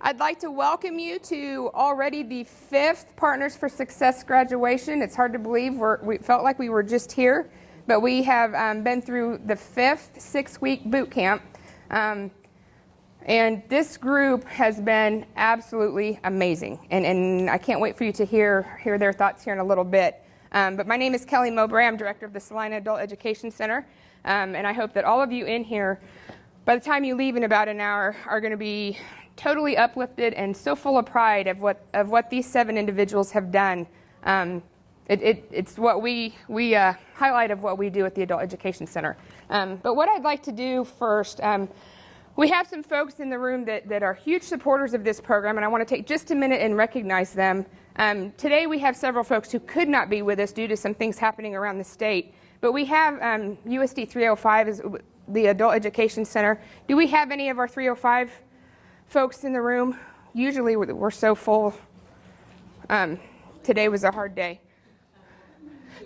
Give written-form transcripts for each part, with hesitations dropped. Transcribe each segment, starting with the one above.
I'd like to welcome you to already the 5th Partners for Success graduation. It's hard to believe we felt like we were just here, but we have been through the 5th 6-week boot camp. And this group has been absolutely amazing. And I can't wait for you to hear their thoughts here in a little bit. But my name is Kelly Mowbray. I'm director of the Salina Adult Education Center. And I hope that all of you in here, by the time you leave in about an hour, are going to be totally uplifted and so full of pride of what these 7 individuals have done. It's what we highlight of what we do at the Adult Education Center. But what I'd like to do first, we have some folks in the room that are huge supporters of this program, and I want to take just a minute and recognize them. Today we have several folks who could not be with us due to some things happening around the state. But we have USD 305 is the Adult Education Center. Do we have any of our 305 folks in the room? Usually we're so full. Today was a hard day.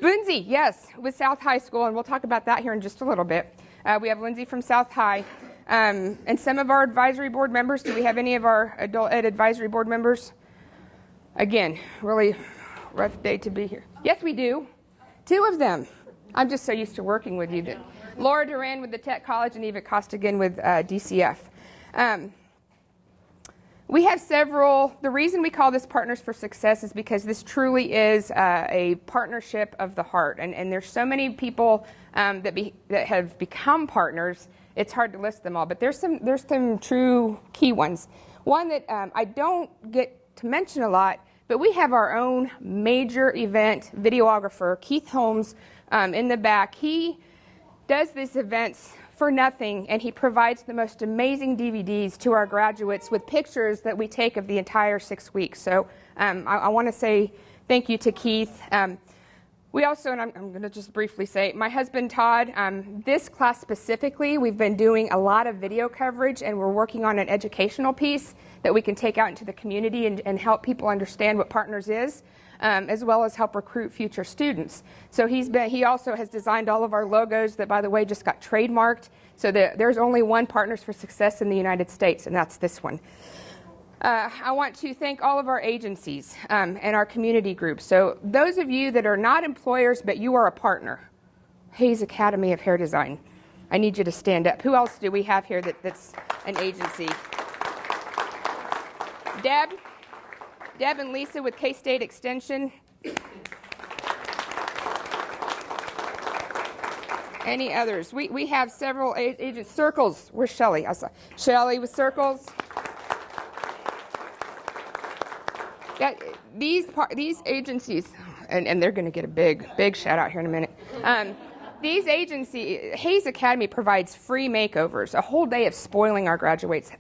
Lindsay, yes, with South High School, and we'll talk about that here in just a little bit. We have Lindsay from South High. And some of our advisory board members. Do we have any of our adult ed advisory board members? Again, really rough day to be here. Yes, we do. 2 of them. I'm just so used to working with you. Laura Duran with the Tech College and Eva Costigan with DCF. We have several. The reason we call this Partners for Success is because this truly is a partnership of the heart. And there's so many people that have become partners. It's hard to list them all, but there's some true key ones. One that I don't get to mention a lot, but we have our own major event videographer, Keith Holmes, in the back. He does these events for nothing, and he provides the most amazing DVDs to our graduates with pictures that we take of the entire 6 weeks. So I want to say thank you to Keith. We also, and I'm going to just briefly say, my husband Todd, this class specifically, we've been doing a lot of video coverage, and we're working on an educational piece that we can take out into the community and help people understand what Partners is, as well as help recruit future students. So he also has designed all of our logos that, by the way, just got trademarked. So there's only one Partners for Success in the United States, and that's this one. I want to thank all of our agencies and our community groups. So those of you that are not employers, but you are a partner, Hayes Academy of Hair Design, I need you to stand up. Who else do we have here that's an agency? Deb and Lisa with K-State Extension. Any others? We have several agents. Circles. Where's Shelley? I saw Shelley with Circles. Yeah, these agencies, and they're going to get a big shout out here in a minute. These agencies, Hayes Academy provides free makeovers, a whole day of spoiling our graduates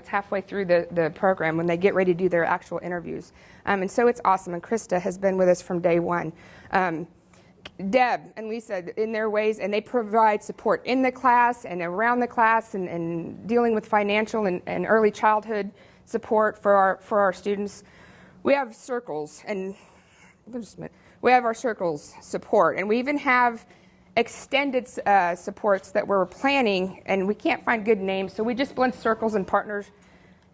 halfway through the program when they get ready to do their actual interviews. And so it's awesome, and Krista has been with us from day one. Deb and Lisa in their ways, and they provide support in the class and around the class and dealing with financial and early childhood support for our students. We have Circles, and we have our Circles support, and we even have extended supports that we're planning, and we can't find good names, so we just blend Circles and Partners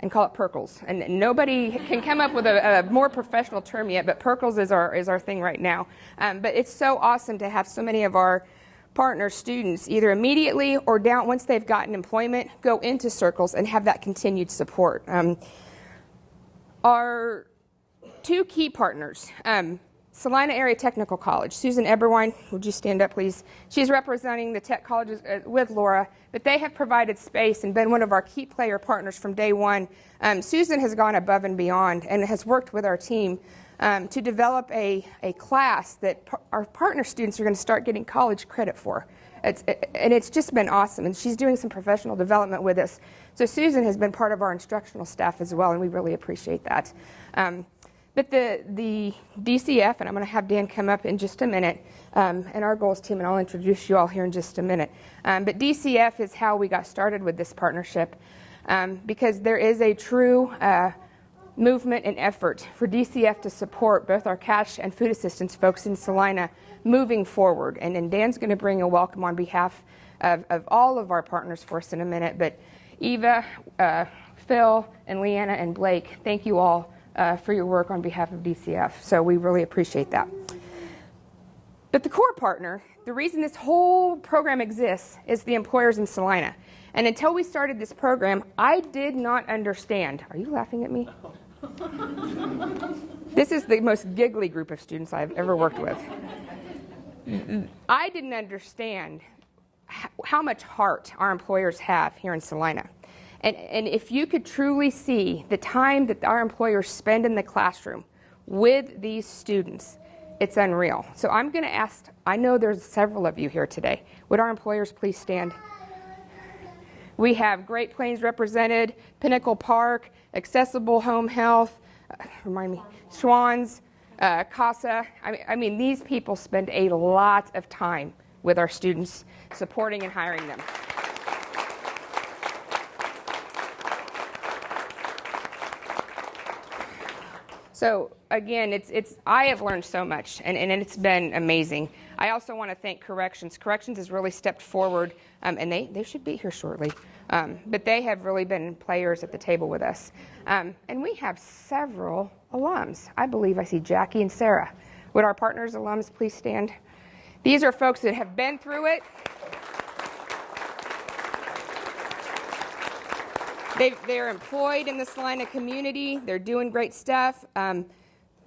and call it Perkles. And nobody can come up with a more professional term yet, but Perkles is our thing right now. But it's so awesome to have so many of our partner students either immediately or down once they've gotten employment go into Circles and have that continued support. Our 2 key partners, Salina Area Technical College. Susan Eberwein, would you stand up, please? She's representing the tech colleges with Laura, but they have provided space and been one of our key player partners from day one. Susan has gone above and beyond and has worked with our team to develop a class that our partner students are going to start getting college credit for. It's just been awesome, and she's doing some professional development with us. So Susan has been part of our instructional staff as well, and we really appreciate that. But the DCF, and I'm going to have Dan come up in just a minute, and our goals team, and I'll introduce you all here in just a minute. But DCF is how we got started with this partnership, because there is a true movement and effort for DCF to support both our cash and food assistance folks in Salina moving forward. And Dan's going to bring a welcome on behalf of all of our partners for us in a minute. But Eva, Phil and Leanna and Blake, thank you all for your work on behalf of DCF. So we really appreciate that. But the core partner, the reason this whole program exists, is the employers in Salina. And until we started this program, I did not understand. Are you laughing at me? This is the most giggly group of students I've ever worked with. I didn't understand how much heart our employers have here in Salina. And if you could truly see the time that our employers spend in the classroom with these students, it's unreal. So I'm going to ask, I know there's several of you here today. Would our employers please stand? We have Great Plains represented, Pinnacle Park, Accessible Home Health, Schwann's, CASA. I mean, these people spend a lot of time with our students, supporting and hiring them. So again, I have learned so much, and it's been amazing. I also want to thank Corrections. Corrections has really stepped forward, and they should be here shortly. But they have really been players at the table with us. And we have several alums. I believe I see Jackie and Sarah. Would our partners alums please stand? These are folks that have been through it. They're employed in the Salina community. They're doing great stuff.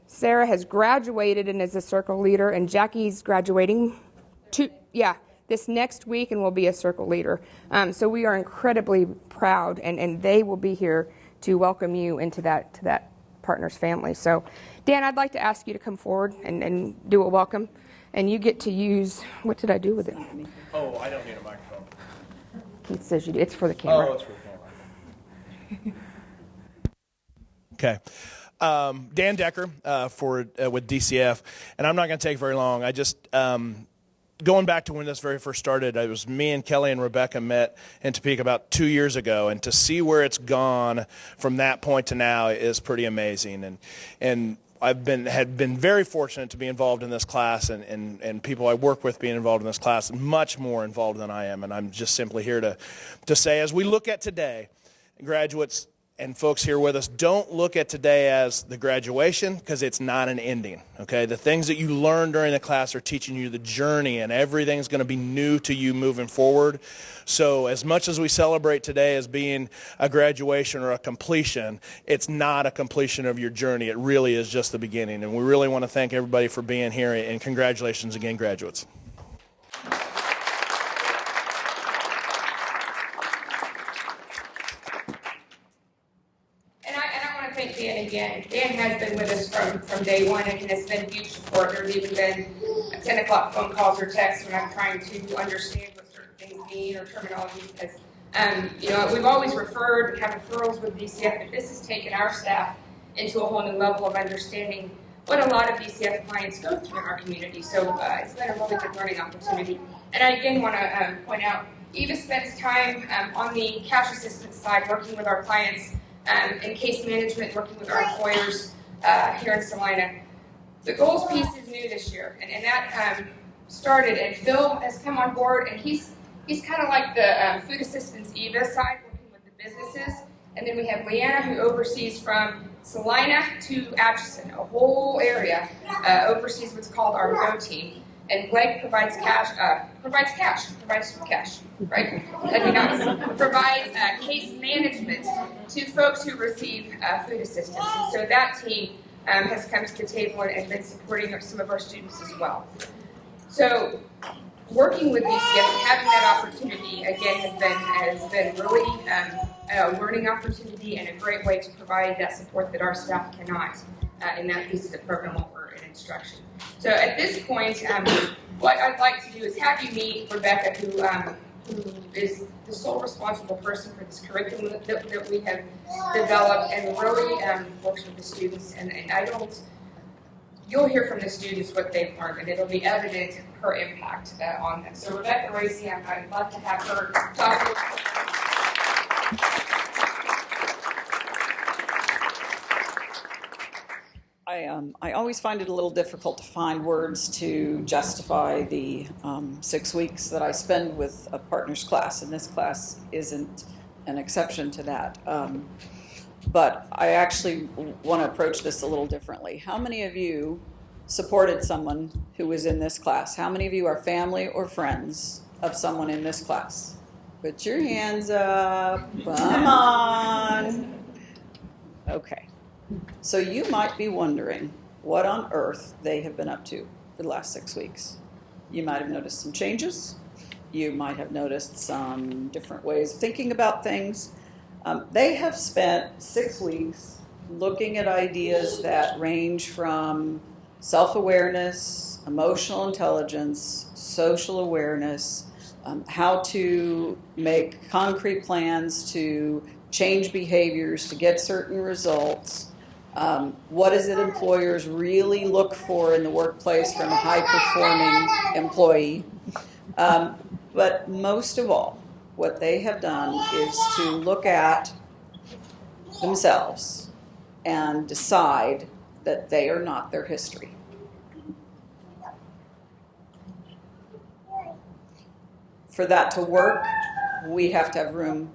Sarah has graduated and is a circle leader, and Jackie's graduating this next week and will be a circle leader. So we are incredibly proud, and they will be here to welcome you into that partner's family. So, Dan, I'd like to ask you to come forward and do a welcome, and you get to use, what did I do with it? Oh, I don't need a microphone. Keith says you do. It's for the camera. Oh, it's for the camera. Okay. Dan Decker with DCF, and I'm not going to take very long. I just, going back to when this very first started, it was me and Kelly and Rebecca met in Topeka about 2 years ago, and to see where it's gone from that point to now is pretty amazing. And had been very fortunate to be involved in this class, and people I work with being involved in this class, much more involved than I am. And I'm just simply here to say, as we look at today, graduates and folks here with us, don't look at today as the graduation, because it's not an ending, okay? The things that you learn during the class are teaching you the journey, and everything's going to be new to you moving forward. So as much as we celebrate today as being a graduation or a completion, it's not a completion of your journey. It really is just the beginning, and we really want to thank everybody for being here, and congratulations again, graduates. Dan again. Dan has been with us from day one, and has been huge support. There's even been 10 o'clock phone calls or texts when I'm trying to understand what certain things mean or terminology, because we've always referred and have referrals with DCF, but this has taken our staff into a whole new level of understanding what a lot of DCF clients go through in our community. So it's been a really good learning opportunity. And I again want to point out, Eva spends time on the cash assistance side working with our clients, and case management, working with our employers here in Salina. The goals piece is new this year, and that started, and Phil has come on board, and he's kind of like the food assistance Eva side, working with the businesses. And then we have Leanna, who oversees from Salina to Atchison, a whole area, oversees what's called our Go team. And Blake provides cash, right? That'd be nice. Provides case management to folks who receive food assistance. And so that team has come to the table and been supporting some of our students as well. So working with DCF and having that opportunity, again, has been really a learning opportunity and a great way to provide that support that our staff cannot in that piece of the program while we're in instruction. So at this point, what I'd like to do is have you meet Rebecca, who is the sole responsible person for this curriculum that we have developed, and really works with the students. And you'll hear from the students what they've learned, and it'll be evident her impact on them. So Rebecca Racy, I'd love to have her talk to you. I always find it a little difficult to find words to justify the 6 weeks that I spend with a partners class, and this class isn't an exception to that. But I actually want to approach this a little differently. How many of you supported someone who was in this class? How many of you are family or friends of someone in this class? Put your hands up. Come on. Okay. So you might be wondering what on earth they have been up to for the last 6 weeks. You might have noticed some changes. You might have noticed some different ways of thinking about things. They have spent 6 weeks looking at ideas that range from self-awareness, emotional intelligence, social awareness, how to make concrete plans to change behaviors to get certain results. What is it employers really look for in the workplace from a high-performing employee? But most of all, what they have done is to look at themselves and decide that they are not their history. For that to work, we have to have room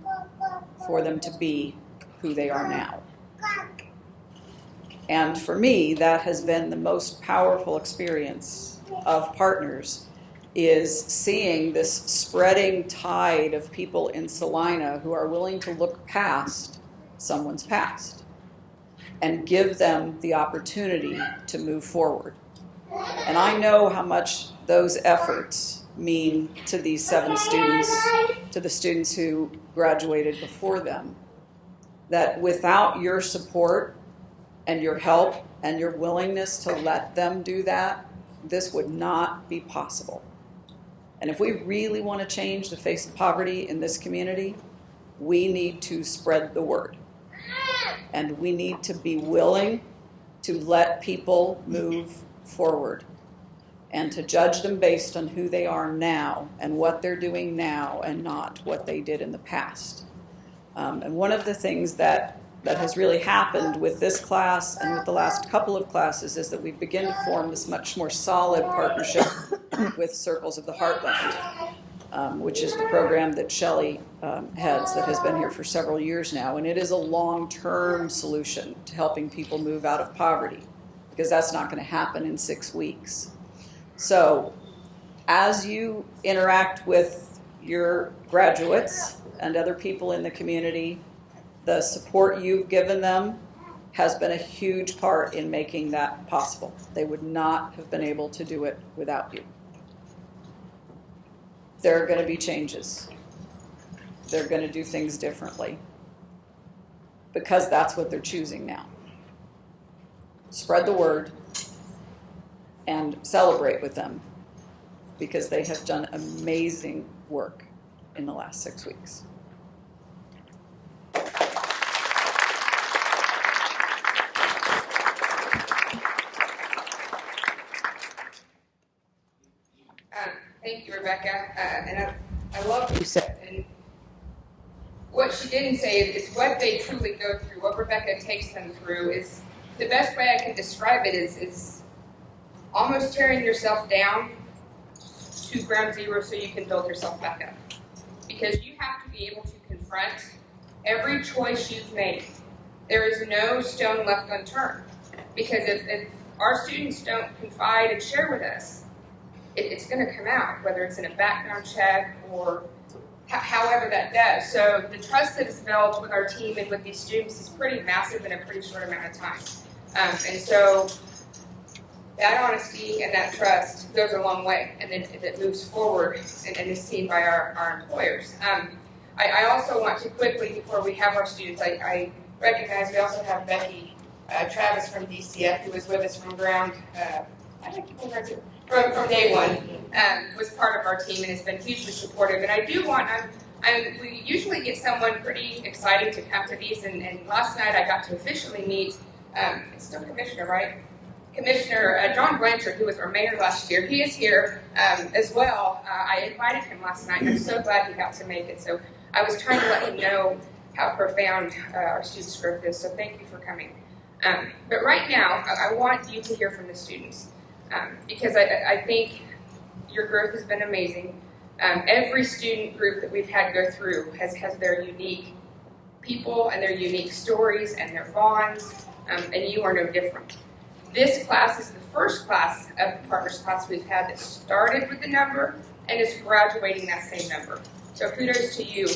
for them to be who they are now. And for me, that has been the most powerful experience of partners, is seeing this spreading tide of people in Salina who are willing to look past someone's past and give them the opportunity to move forward. And I know how much those efforts mean to these 7 students, to the students who graduated before them, that without your support and your help and your willingness to let them do that, this would not be possible. And if we really want to change the face of poverty in this community, we need to spread the word. And we need to be willing to let people move forward and to judge them based on who they are now and what they're doing now and not what they did in the past. And one of the things that has really happened with this class and with the last couple of classes is that we've begun to form this much more solid partnership with Circles of the Heartland, which is the program that Shelley heads, that has been here for several years now. And it is a long-term solution to helping people move out of poverty, because that's not going to happen in 6 weeks. So as you interact with your graduates and other people in the community, the support you've given them has been a huge part in making that possible. They would not have been able to do it without you. There are going to be changes. They're going to do things differently because that's what they're choosing now. Spread the word and celebrate with them because they have done amazing work in the last 6 weeks. Thank you, Rebecca. And I love what you said. And what she didn't say is what they truly go through, what Rebecca takes them through is, the best way I can describe it is almost tearing yourself down to ground zero so you can build yourself back up. Because you have to be able to confront every choice you've made. There is no stone left unturned. Because if our students don't confide and share with us, it's going to come out, whether it's in a background check or however that does. So the trust that is developed with our team and with these students is pretty massive in a pretty short amount of time. And so that honesty and that trust goes a long way, and it moves forward and is seen by our employers. I also want to quickly, before we have our students, I recognize we also have Becky Travis from DCF, who was with us from ground, from day one, was part of our team and has been hugely supportive. And I do want, we usually get someone pretty exciting to come to these, and last night I got to officially meet, it's still Commissioner, right? Commissioner John Blanchard, who was our mayor last year. He is here as well. I invited him last night, and I'm so glad he got to make it. So I was trying to let him know how profound our students' growth is, so thank you for coming. But right now, I want you to hear from the students. Because I think your growth has been amazing. Every student group that we've had go through has their unique people and their unique stories and their bonds, and you are no different. This class is the first class of the Partners class we've had that started with the number and is graduating that same number. So kudos to you.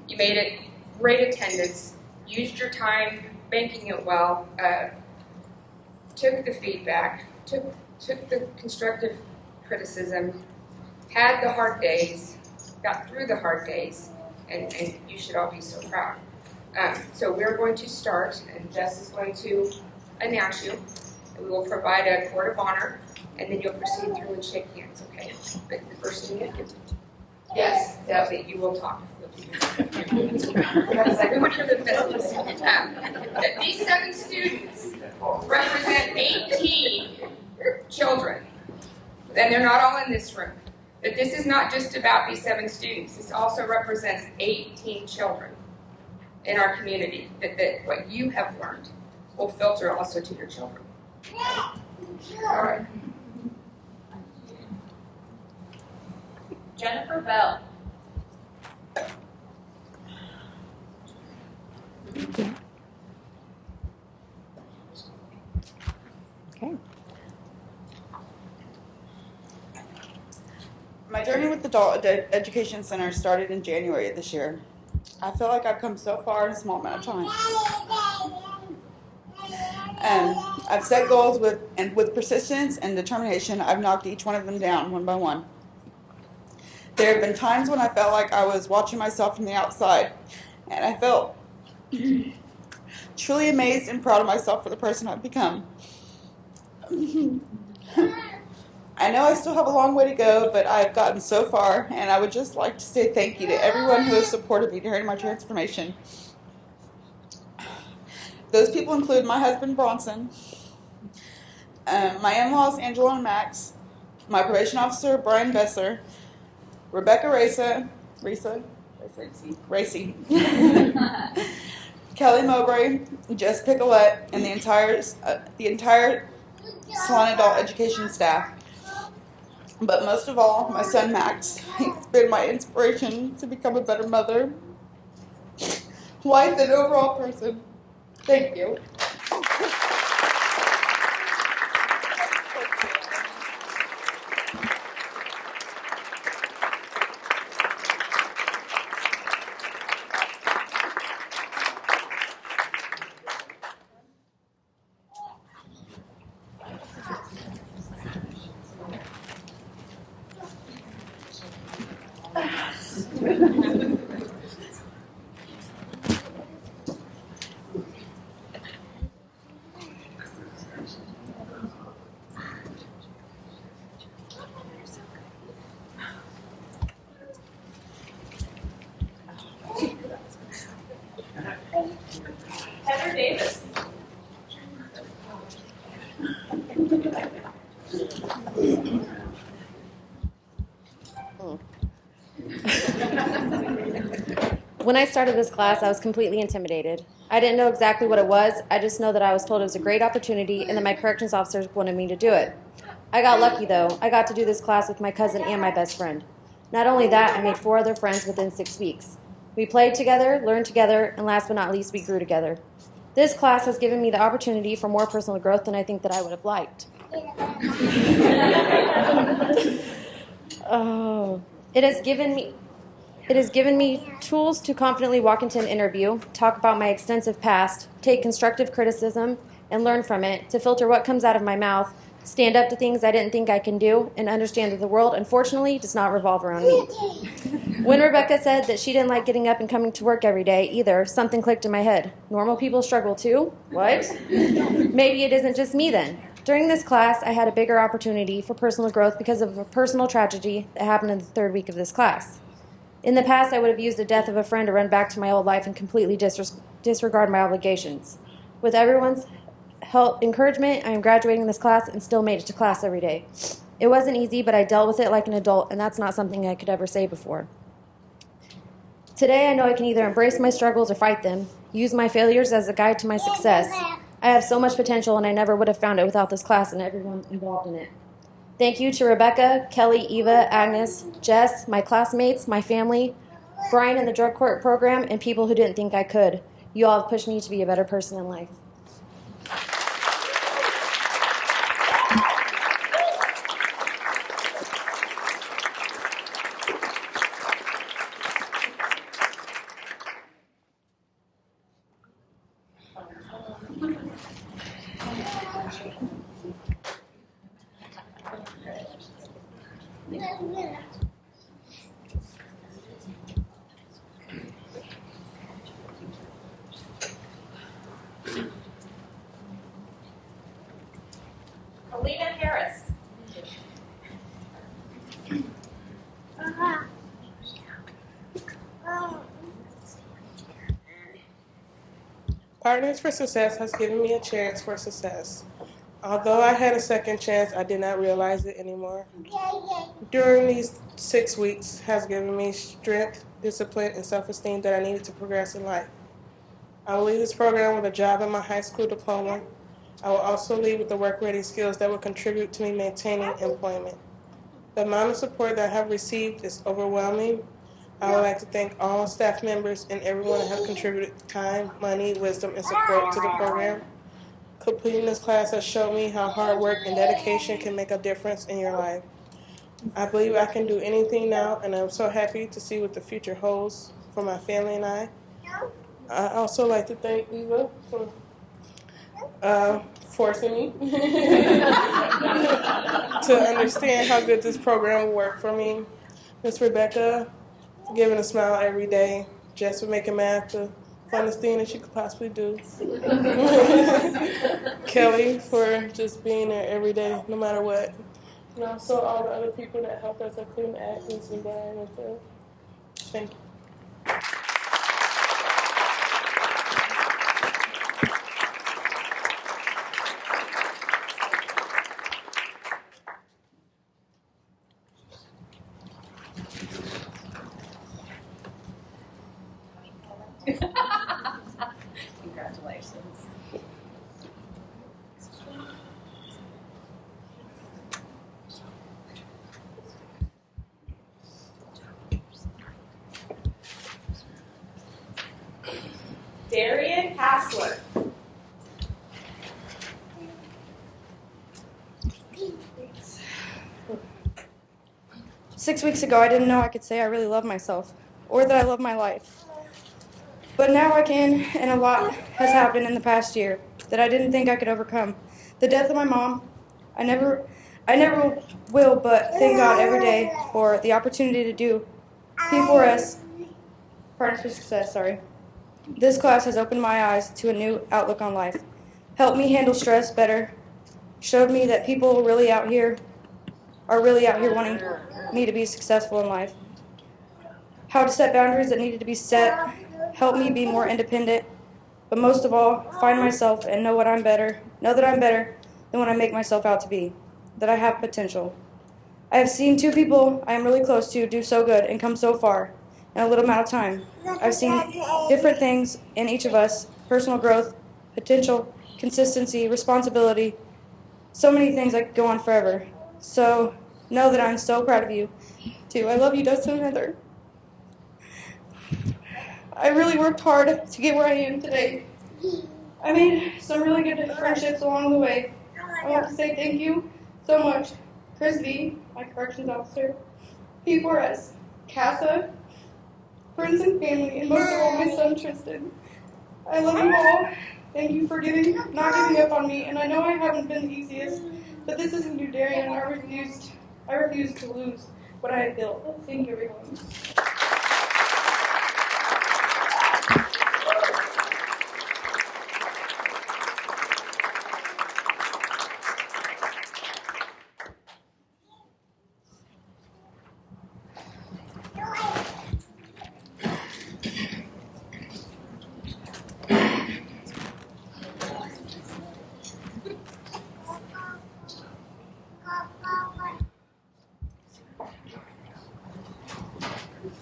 You made it great attendance, used your time, banking it well, took the feedback, took the constructive criticism, had the hard days, got through the hard days, and you should all be so proud. So we're going to start, and Jess is going to announce you. We will provide a court of honor, and then you'll proceed through and shake hands, okay? But the first thing you do. Yes, definitely, you will talk. Because I want to hear the business. That these 7 students represent 18 children, and they're not all in this room. But this is not just about these 7 students. This also represents 18 children in our community. That what you have learned will filter also to your children. All right. Jennifer Bell. Okay. My journey with the Adult Education Center started in January of this year. I feel like I've come so far in a small amount of time. I've set goals with persistence and determination, I've knocked each one of them down one by one. There have been times when I felt like I was watching myself from the outside, and I felt truly amazed and proud of myself for the person I've become. I know I still have a long way to go, but I've gotten so far, and I would just like to say thank you to everyone who has supported me during my transformation. Those people include my husband, Bronson, my in-laws, Angela and Max, my probation officer, Brian Besser, Rebecca Racy, Kelly Mowbray, Jess Picolette, and the entire Salina Adult Education staff. But most of all, my son Max. He's been my inspiration to become a better mother, wife, and overall person. Thank you. Heather Davis. When I started this class, I was completely intimidated. I didn't know exactly what it was. I just know that I was told it was a great opportunity and that my corrections officers wanted me to do it. I got lucky, though. I got to do this class with my cousin and my best friend. Not only that, I made 4 other friends within 6 weeks. We played together, learned together, and last but not least, we grew together. This class has given me the opportunity for more personal growth than I think that I would have liked. It has given me tools to confidently walk into an interview, talk about my extensive past, take constructive criticism, and learn from it, to filter what comes out of my mouth, stand up to things I didn't think I can do, and understand that the world, unfortunately, does not revolve around me. When Rebecca said that she didn't like getting up and coming to work every day either, something clicked in my head. Normal people struggle too? What? Maybe it isn't just me then. During this class, I had a bigger opportunity for personal growth because of a personal tragedy that happened in the 3rd week of this class. In the past, I would have used the death of a friend to run back to my old life and completely disregard my obligations. With everyone's help, encouragement, I am graduating this class and still made it to class every day. It wasn't easy, but I dealt with it like an adult, and that's not something I could ever say before. Today, I know I can either embrace my struggles or fight them, use my failures as a guide to my success. I have so much potential, and I never would have found it without this class and everyone involved in it. Thank you to Rebecca, Kelly, Eva, Agnes, Jess, my classmates, my family, Brian in the drug court program, and people who didn't think I could. You all have pushed me to be a better person in life. Salina Harris. Partners for Success has given me a chance for success. Although I had a second chance, I did not realize it anymore. During these 6 weeks has given me strength, discipline, and self-esteem that I needed to progress in life. I will leave this program with a job and my high school diploma. I will also leave with the work-ready skills that will contribute to me maintaining employment. The amount of support that I have received is overwhelming. I would like to thank all staff members and everyone that have contributed time, money, wisdom, and support to the program. Completing this class has shown me how hard work and dedication can make a difference in your life. I believe I can do anything now, and I'm so happy to see what the future holds for my family and I. I also like to thank Eva for forcing me to understand how good this program will work for me. Miss Rebecca for giving a smile every day, Jess for making math the funnest thing that you could possibly do. Kelly for just being there every day, no matter what. And also all the other people that helped us, including Agnes and Brian and Phil. Thank you. Congratulations. Darian Hassler. 6 weeks ago, I didn't know I could say I really love myself or that I love my life. But now I can, and a lot has happened in the past year that I didn't think I could overcome. The death of my mom, I never will, but thank God every day for the opportunity to do P4S, Partners for Success, sorry. This class has opened my eyes to a new outlook on life, helped me handle stress better, showed me that people really out here are really out here wanting me to be successful in life. How to set boundaries that needed to be set, helped me be more independent, but most of all, find myself and know that I'm better than what I make myself out to be, that I have potential. I have seen two people I am really close to do so good and come so far in a little amount of time. I've seen different things in each of us, personal growth, potential, consistency, responsibility, so many things that go on forever. So know that I'm so proud of you, too. I love you, Dustin and Heather. I really worked hard to get where I am today. I made some really good friendships along the way. I want to say thank you so much, Chris V, my corrections officer, P4S, CASA, friends and family, and most of all, my son Tristan. I love you all. Thank you for not giving up on me, and I know I haven't been the easiest, but this is a new Darian, and I refuse to lose what I have built. Thank you, everyone.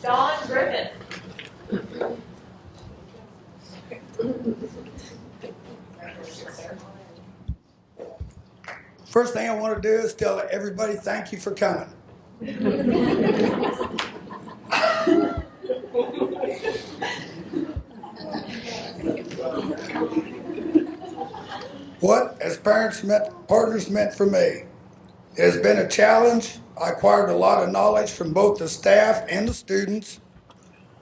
Dawn Griffin. First thing I want to do is tell everybody thank you for coming. What has partners meant for me? It has been a challenge. I acquired a lot of knowledge from both the staff and the students.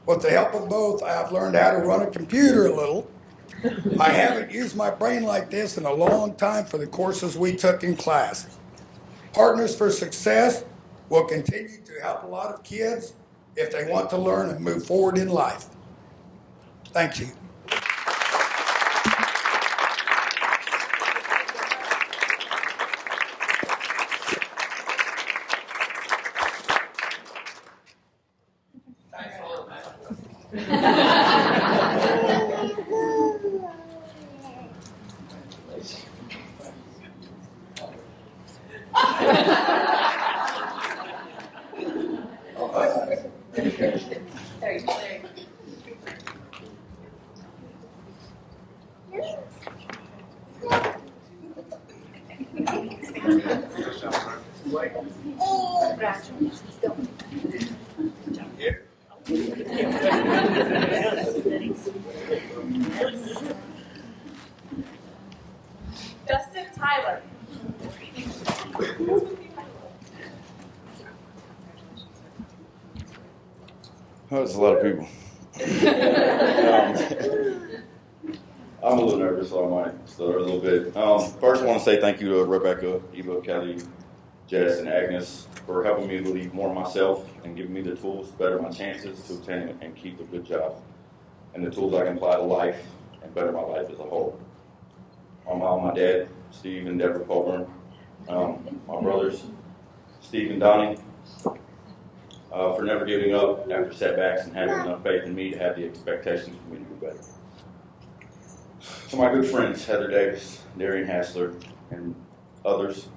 With the help of both, I have learned how to run a computer a little. I haven't used my brain like this in a long time for the courses we took in class. Partners for Success will continue to help a lot of kids if they want to learn and move forward in life. Thank you. Justin Tyler. Oh, that's a lot of people. I'm a little nervous, so I might stutter a little bit. First, I want to say thank you to Rebecca, Eva, Kelly, Jess, and Agnes for helping me believe more in myself and giving me the tools to better my chances to obtain and keep a good job, and the tools I can apply to life and better my life as a whole. My mom, my dad, Steve and Deborah Colburn, my brothers, Steve and Donnie, for never giving up after setbacks and having enough faith in me to have the expectations for me to do better. To my good friends, Heather Davis, Darian Hassler, and others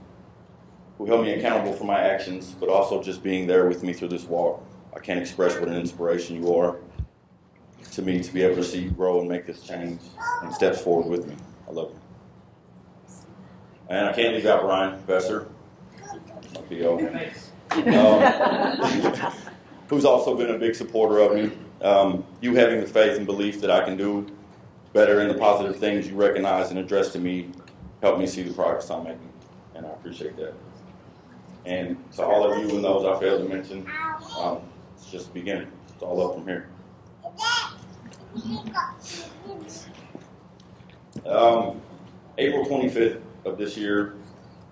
who held me accountable for my actions, but also just being there with me through this walk. I can't express what an inspiration you are to me to be able to see you grow and make this change and steps forward with me. I love you. And I can't leave out Brian Besser, my PO, who's also been a big supporter of me. You having the faith and belief that I can do better in the positive things you recognize and address to me helped me see the progress I'm making, and I appreciate that. And to all of you and those I failed to mention, it's just the beginning. It's all up from here. April 25th of this year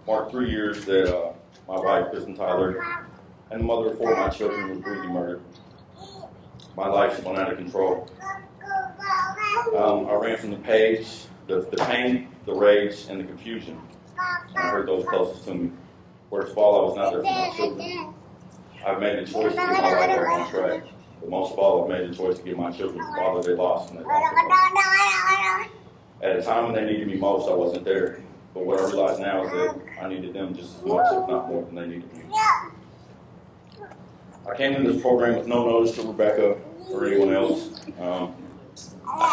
marked 3 years that my wife, Kristen Tyler, and the mother of 4 of my children were brutally murdered. My life's gone out of control. I ran from the the pain, the rage, and the confusion. And I heard those closest to me. Worst of all, I was not there for my children. I've made the choice to get my life back on track. But most of all, I've made the choice to give my children the father they lost when they lost their father. At a time when they needed me most, I wasn't there. But what I realize now is that I needed them just as much, if not more, than they needed me. I came into this program with no notice to Rebecca or anyone else. I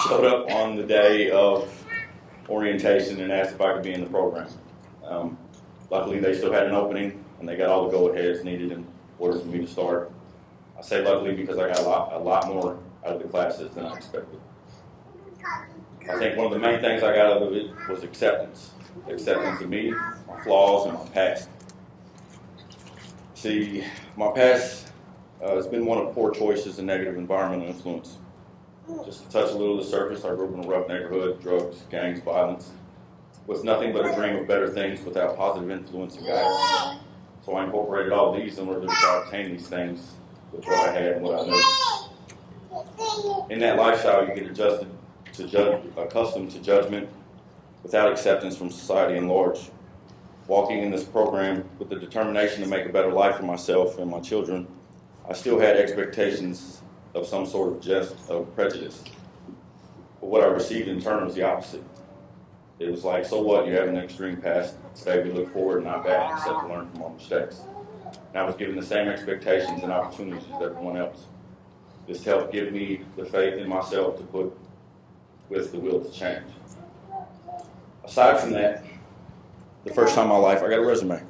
showed up on the day of orientation and asked if I could be in the program. Luckily, they still had an opening, and they got all the go-aheads needed in order for me to start. I say luckily because I got a lot more out of the classes than I expected. I think one of the main things I got out of it was acceptance. Acceptance of me, my flaws, and my past. See, my past has been one of poor choices and negative environmental influence. Just to touch a little of the surface, I grew up in a rough neighborhood, drugs, gangs, violence, with nothing but a dream of better things without positive influence and guidance. So I incorporated all these in order to try to obtain these things with what I had and what I knew. In that lifestyle, you get accustomed to judgment without acceptance from society at large. Walking in this program with the determination to make a better life for myself and my children, I still had expectations of some sort of prejudice. But what I received in turn was the opposite. It was like, so what, you have an extreme past. Today we look forward, not back, except to learn from our mistakes. And I was given the same expectations and opportunities as everyone else. This helped give me the faith in myself to put with the will to change. Aside from that, the first time in my life I got a resume.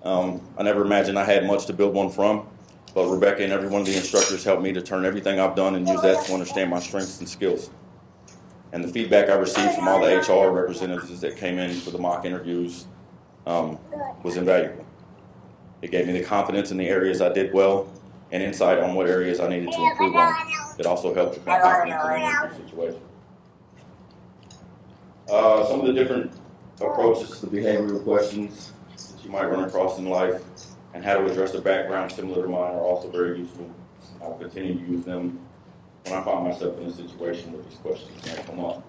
I never imagined I had much to build one from, but Rebecca and every one of the instructors helped me to turn everything I've done and use that to understand my strengths and skills. And the feedback I received from all the HR representatives that came in for the mock interviews was invaluable. It gave me the confidence in the areas I did well and insight on what areas I needed to improve on. It also helped with my confidence in the interview situation. Some of the different approaches to behavioral questions that you might run across in life and how to address a background similar to mine are also very useful. I will continue to use them when I find myself in a situation where these questions may come up.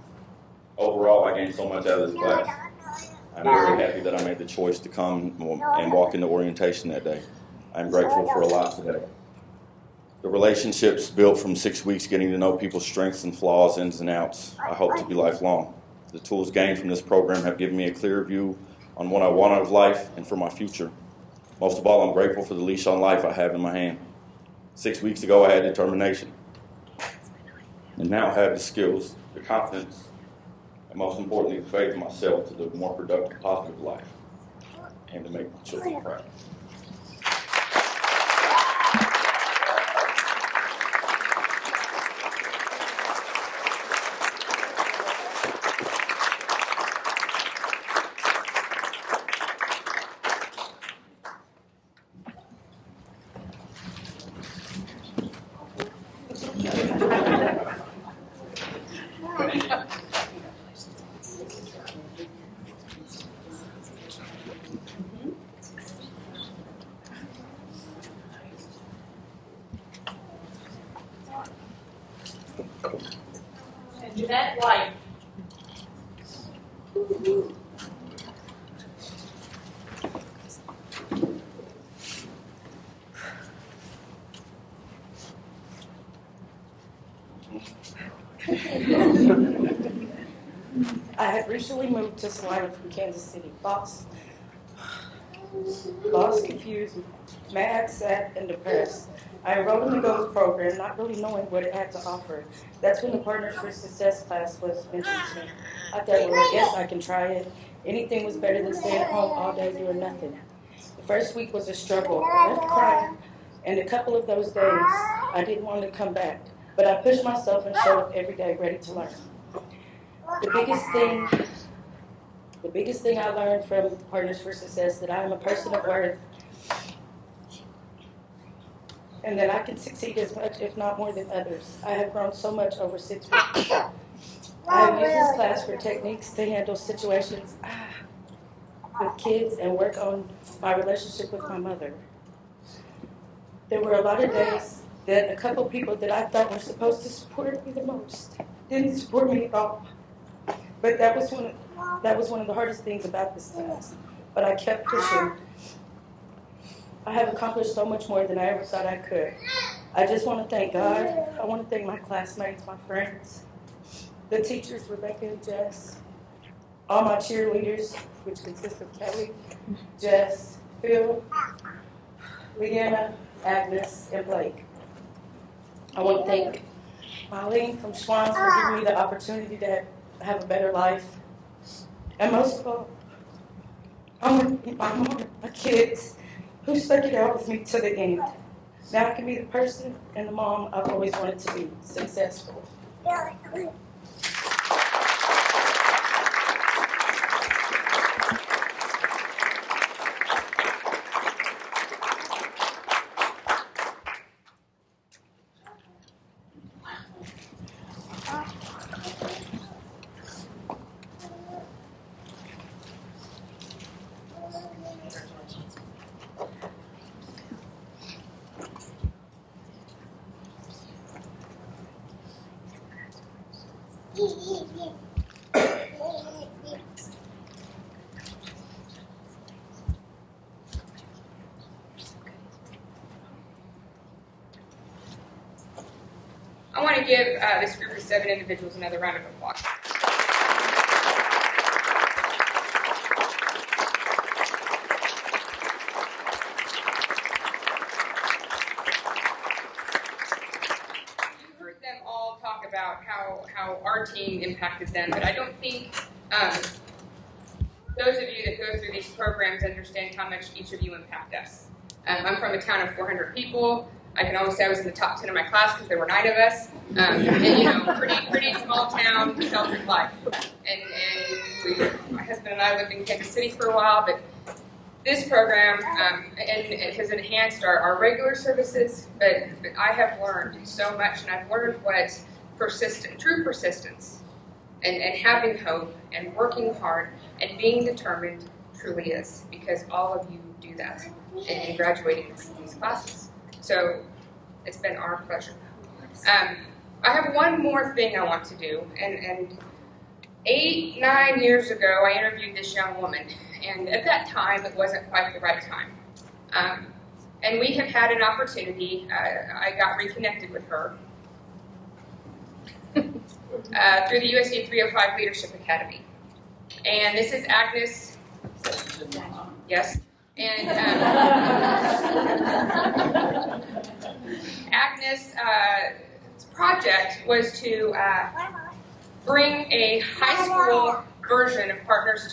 Overall, I gained so much out of this class. I'm very happy that I made the choice to come and walk into orientation that day. I'm grateful for a lot today. The relationships built from 6 weeks getting to know people's strengths and flaws, ins and outs, I hope to be lifelong. The tools gained from this program have given me a clear view on what I want out of life and for my future. Most of all, I'm grateful for the leash on life I have in my hand. 6 weeks ago, I had determination. And now I have the skills, the confidence, and most importantly, the faith in myself to live a more productive, positive life and to make my children proud. And Jeanette White. I had recently moved to Salina from Kansas City. Lost, confused, mad, sad, and depressed. I enrolled in the GOES program, not really knowing what it had to offer. That's when the Partners for Success class was mentioned to me. I thought, well, I guess I can try it. Anything was better than staying at home all day doing nothing. The first week was a struggle. I left crying, and a couple of those days, I didn't want to come back. But I pushed myself and showed up every day ready to learn. The biggest thing I learned from Partners for Success that I am a person of worth and that I can succeed as much, if not more than others. I have grown so much over 6 weeks. I have used this class for techniques to handle situations with kids and work on my relationship with my mother. There were a lot of days that a couple people that I thought were supposed to support me the most didn't support me at all. But that was one of the hardest things about this class. But I kept pushing. I have accomplished so much more than I ever thought I could. I just want to thank God. I want to thank my classmates, my friends, the teachers, Rebecca and Jess, all my cheerleaders, which consist of Kelly, Jess, Phil, Leanna, Agnes, and Blake. I want to thank Marlene from Schwann's for giving me the opportunity to have a better life. And most of all, I want to thank my mom and my kids who stuck it out with me to the end. Now I can be the person and the mom I've always wanted to be, successful. I want to give this group of 7 individuals another round of applause. You heard them all talk about how our team impacted them, but I don't think those of you that go through these programs understand how much each of you impact us. I'm from a town of 400 people. I can almost say I was in the top 10 of my class because there were 9 of us. And pretty small town, sheltered life. And my husband and I lived in Kansas City for a while, but this program and it has enhanced our regular services, but I have learned so much, and I've learned what true persistence and having hope and working hard and being determined truly is, because all of you do that in graduating these classes. So it's been our pleasure. I have one more thing I want to do, and 8-9 years ago I interviewed this young woman, and at that time it wasn't quite the right time. And we have had an opportunity, I got reconnected with her through the USA 305 Leadership Academy. And this is Agnes. Yes. And Agnes' project was to bring a high school version of Partners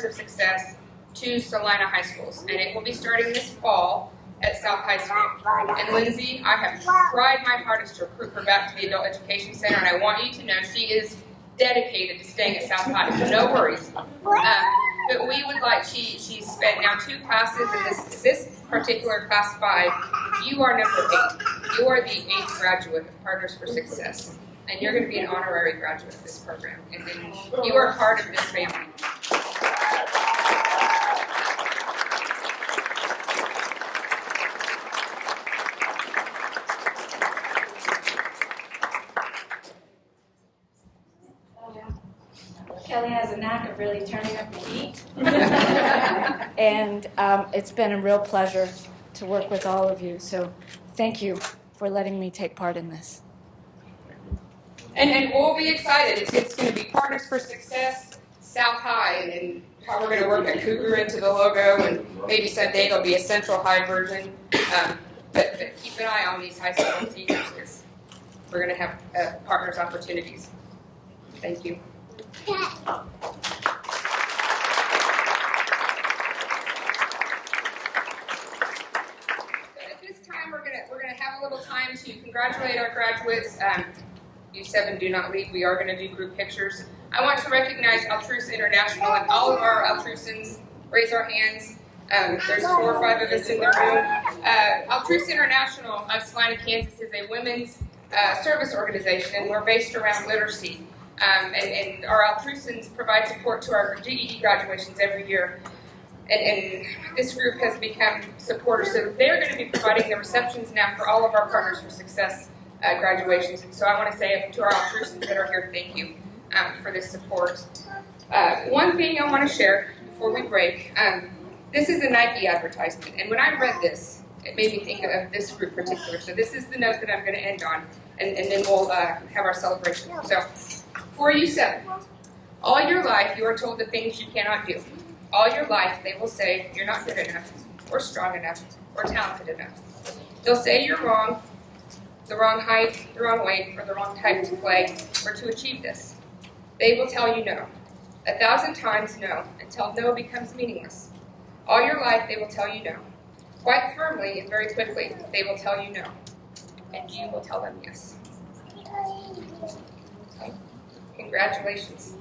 of Success to Salina high schools. And it will be starting this fall at South High School. And Lindsay, I have tried my hardest to recruit her back to the Adult Education Center, and I want you to know she is dedicated to staying at South High, so no worries. But we would like, she's spent now 2 classes in this particular class 5. You are number 8. You are the 8th graduate of Partners for Success. And you're going to be an honorary graduate of this program. And then you are part of this family. Kelly has a knack of really turning up the heat. And it's been a real pleasure to work with all of you. So thank you for letting me take part in this. And we'll be excited. It's going to be Partners for Success, South High, and how we're going to work a cougar into the logo, and maybe someday it'll be a Central High version. But keep an eye on these high school teachers, because we're going to have partners opportunities. Thank you. So at this time, we're gonna have a little time to congratulate our graduates. You 7 do not leave. We are going to do group pictures. I want to recognize Altrusa International, and all of our Altrusans. Raise our hands. There's 4 or 5 of us in the room. Altrusa International of Salina, Kansas is a women's service organization, and we're based around literacy. And our Altrusans provide support to our GED graduations every year. And this group has become supporters, so they're going to be providing the receptions now for all of our Partners for Success graduations. And so I want to say to our Altrusans that are here, thank you for this support. One thing I want to share before we break, this is a Nike advertisement. And when I read this, it made me think of this group in particular. So this is the note that I'm going to end on, and then we'll have our celebration. So, for you 7, all your life you are told the things you cannot do. All your life they will say you're not good enough, or strong enough, or talented enough. They'll say you're wrong, the wrong height, the wrong weight, or the wrong type to play, or to achieve this. They will tell you no. 1,000 times no, until no becomes meaningless. All your life they will tell you no. Quite firmly and very quickly, they will tell you no. And you will tell them yes. Congratulations.